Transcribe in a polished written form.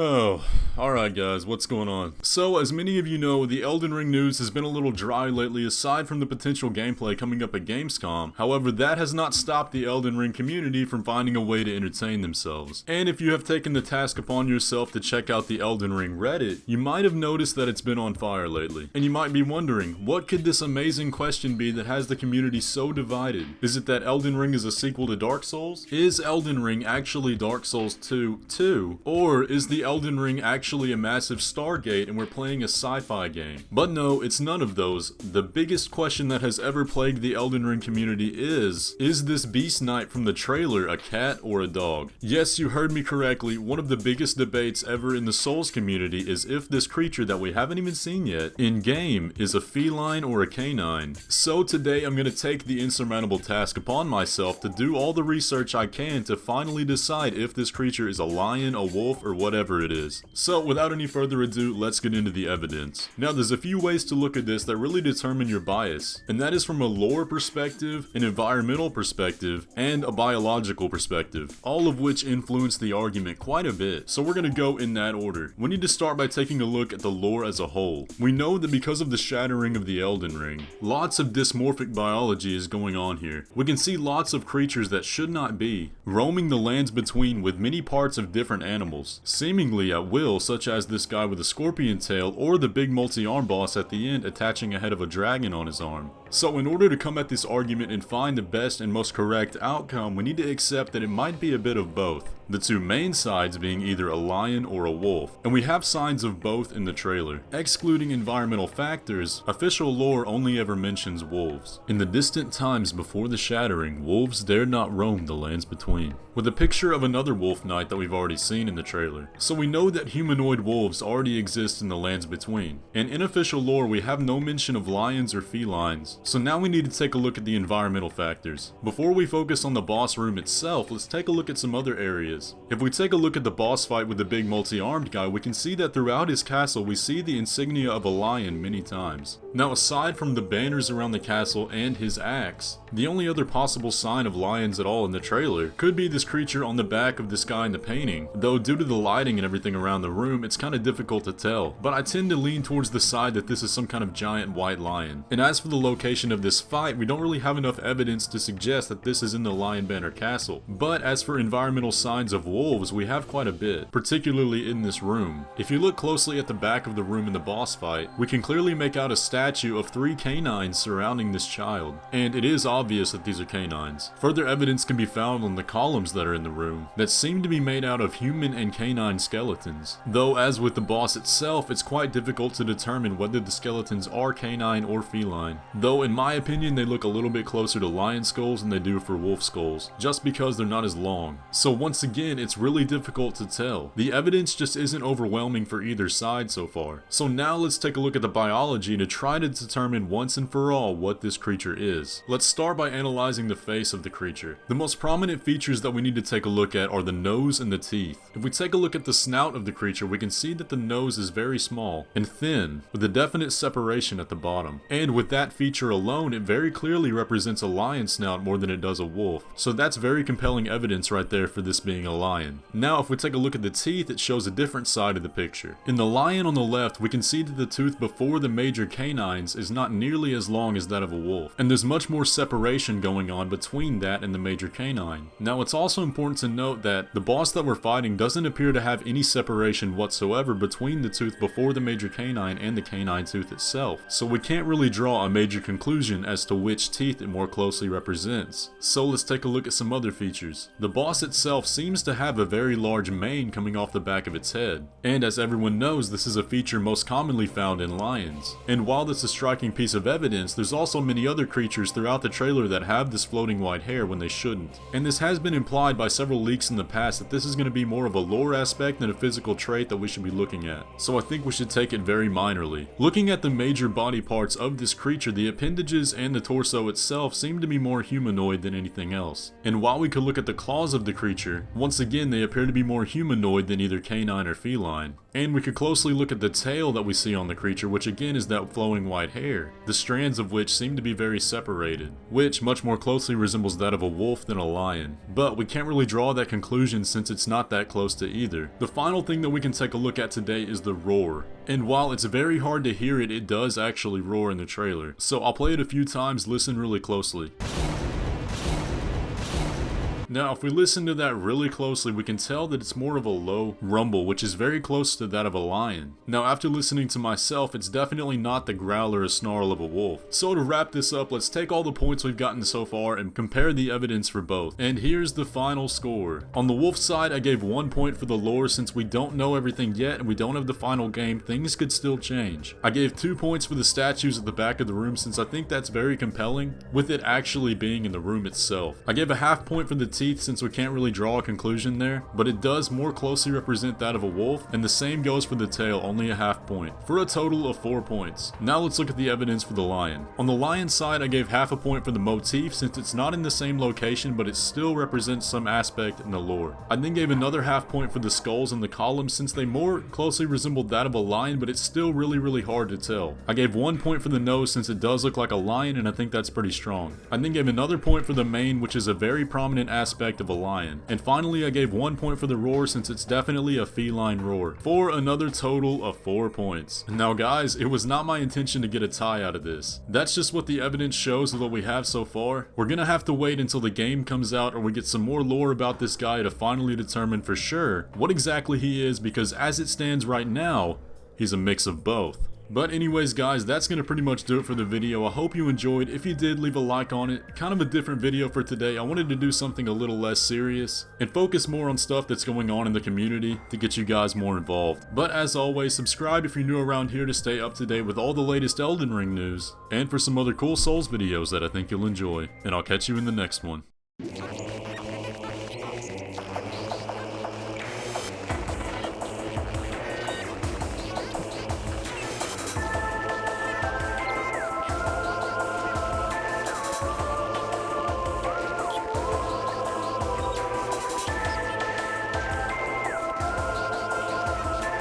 Oh, alright guys, what's going on? So, as many of you know, the Elden Ring news has been a little dry lately aside from the potential gameplay coming up at Gamescom. However, that has not stopped the Elden Ring community from finding a way to entertain themselves. And if you have taken the task upon yourself to check out the Elden Ring Reddit, you might have noticed that it's been on fire lately. And you might be wondering, what could this amazing question be that has the community so divided? Is it that Elden Ring is a sequel to Dark Souls? Is Elden Ring actually Dark Souls 2 2? Or is the Elden Ring actually a massive Stargate and we're playing a sci-fi game? But no, it's none of those. The biggest question that has ever plagued the Elden Ring community is this Beast Knight from the trailer a cat or a dog? Yes, you heard me correctly. One of the biggest debates ever in the Souls community is if this creature that we haven't even seen yet in-game is a feline or a canine. So today I'm going to take the insurmountable task upon myself to do all the research I can to finally decide if this creature is a lion, a wolf, or whatever it is. So without any further ado, let's get into the evidence. Now there's a few ways to look at this that really determine your bias, and that is from a lore perspective, an environmental perspective, and a biological perspective, all of which influence the argument quite a bit. So we're gonna go in that order. We need to start by taking a look at the lore as a whole. We know that because of the shattering of the Elden Ring, lots of dysmorphic biology is going on here. We can see lots of creatures that should not be, roaming the lands between with many parts of different animals, seemingly at will, such as this guy with a scorpion tail or the big multi-arm boss at the end attaching a head of a dragon on his arm. So in order to come at this argument and find the best and most correct outcome, we need to accept that it might be a bit of both. The two main sides being either a lion or a wolf, and we have signs of both in the trailer. Excluding environmental factors, official lore only ever mentions wolves. In the distant times before the shattering, wolves dared not roam the lands between, with a picture of another wolf knight that we've already seen in the trailer. So we know that humanoid wolves already exist in the lands between, and in official lore we have no mention of lions or felines. So now we need to take a look at the environmental factors. Before we focus on the boss room itself, let's take a look at some other areas. If we take a look at the boss fight with the big multi-armed guy, we can see that throughout his castle we see the insignia of a lion many times. Now aside from the banners around the castle and his axe, the only other possible sign of lions at all in the trailer could be this creature on the back of this guy in the painting, though due to the lighting and everything around the room it's kind of difficult to tell, but I tend to lean towards the side that this is some kind of giant white lion. And as for the location of this fight, we don't really have enough evidence to suggest that this is in the Lion Banner Castle, but as for environmental signs of wolves, we have quite a bit, particularly in this room. If you look closely at the back of the room in the boss fight, we can clearly make out a statue of 3 canines surrounding this child, and it is obvious that these are canines. Further evidence can be found on the columns that are in the room that seem to be made out of human and canine skeletons, though as with the boss itself, it's quite difficult to determine whether the skeletons are canine or feline, though in my opinion they look a little bit closer to lion skulls than they do for wolf skulls, just because they're not as long. So once again, it's really difficult to tell. The evidence just isn't overwhelming for either side so far. So now let's take a look at the biology to try to determine once and for all what this creature is. Let's start by analyzing the face of the creature. The most prominent features that we need to take a look at are the nose and the teeth. If we take a look at the snout of the creature, we can see that the nose is very small and thin, with a definite separation at the bottom. And with that feature alone, it very clearly represents a lion snout more than it does a wolf. So that's very compelling evidence right there for this being a lion. Now if we take a look at the teeth, it shows a different side of the picture. In the lion on the left, we can see that the tooth before the major canines is not nearly as long as that of a wolf, and there's much more separation going on between that and the major canine. Now it's also important to note that the boss that we're fighting doesn't appear to have any separation whatsoever between the tooth before the major canine and the canine tooth itself, so we can't really draw a major conclusion as to which teeth it more closely represents. So let's take a look at some other features. The boss itself seems to have a very large mane coming off the back of its head, and as everyone knows, this is a feature most commonly found in lions. And while this is a striking piece of evidence, there's also many other creatures throughout the trailer that have this floating white hair when they shouldn't. And this has been implied by several leaks in the past that this is going to be more of a lore aspect than a physical trait that we should be looking at. So I think we should take it very minorly. Looking at the major body parts of this creature, the opinion appendages and the torso itself seem to be more humanoid than anything else. And while we could look at the claws of the creature, once again they appear to be more humanoid than either canine or feline. And we could closely look at the tail that we see on the creature, which again is that flowing white hair, the strands of which seem to be very separated, which much more closely resembles that of a wolf than a lion. But we can't really draw that conclusion since it's not that close to either. The final thing that we can take a look at today is the roar. And while it's very hard to hear it, it does actually roar in the trailer. So I'll play it a few times, listen really closely. Now, if we listen to that really closely, we can tell that it's more of a low rumble, which is very close to that of a lion. Now, after listening to myself, it's definitely not the growl or a snarl of a wolf. So to wrap this up, let's take all the points we've gotten so far and compare the evidence for both. And here's the final score. On the wolf side, I gave 1 point for the lore. Since we don't know everything yet and we don't have the final game, things could still change. I gave 2 points for the statues at the back of the room since I think that's very compelling, with it actually being in the room itself. I gave a half point for the teeth since we can't really draw a conclusion there, but it does more closely represent that of a wolf, and the same goes for the tail, only a half point, for a total of 4 points. Now let's look at the evidence for the lion. On the lion side, I gave half a point for the motif since it's not in the same location, but it still represents some aspect in the lore. I then gave another half point for the skulls and the columns since they more closely resembled that of a lion, but it's still really hard to tell. I gave 1 point for the nose since it does look like a lion, and I think that's pretty strong. I then gave another point for the mane, which is a very prominent aspect of a lion. And finally, I gave 1 point for the roar since it's definitely a feline roar, for another total of 4 points. Now guys, it was not my intention to get a tie out of this. That's just what the evidence shows of what we have so far. We're gonna have to wait until the game comes out or we get some more lore about this guy to finally determine for sure what exactly he is, because as it stands right now, he's a mix of both. But anyways guys, that's gonna pretty much do it for the video. I hope you enjoyed. If you did, leave a like on it. Kind of a different video for today. I wanted to do something a little less serious and focus more on stuff that's going on in the community to get you guys more involved. But as always, subscribe if you're new around here to stay up to date with all the latest Elden Ring news and for some other cool Souls videos that I think you'll enjoy. And I'll catch you in the next one.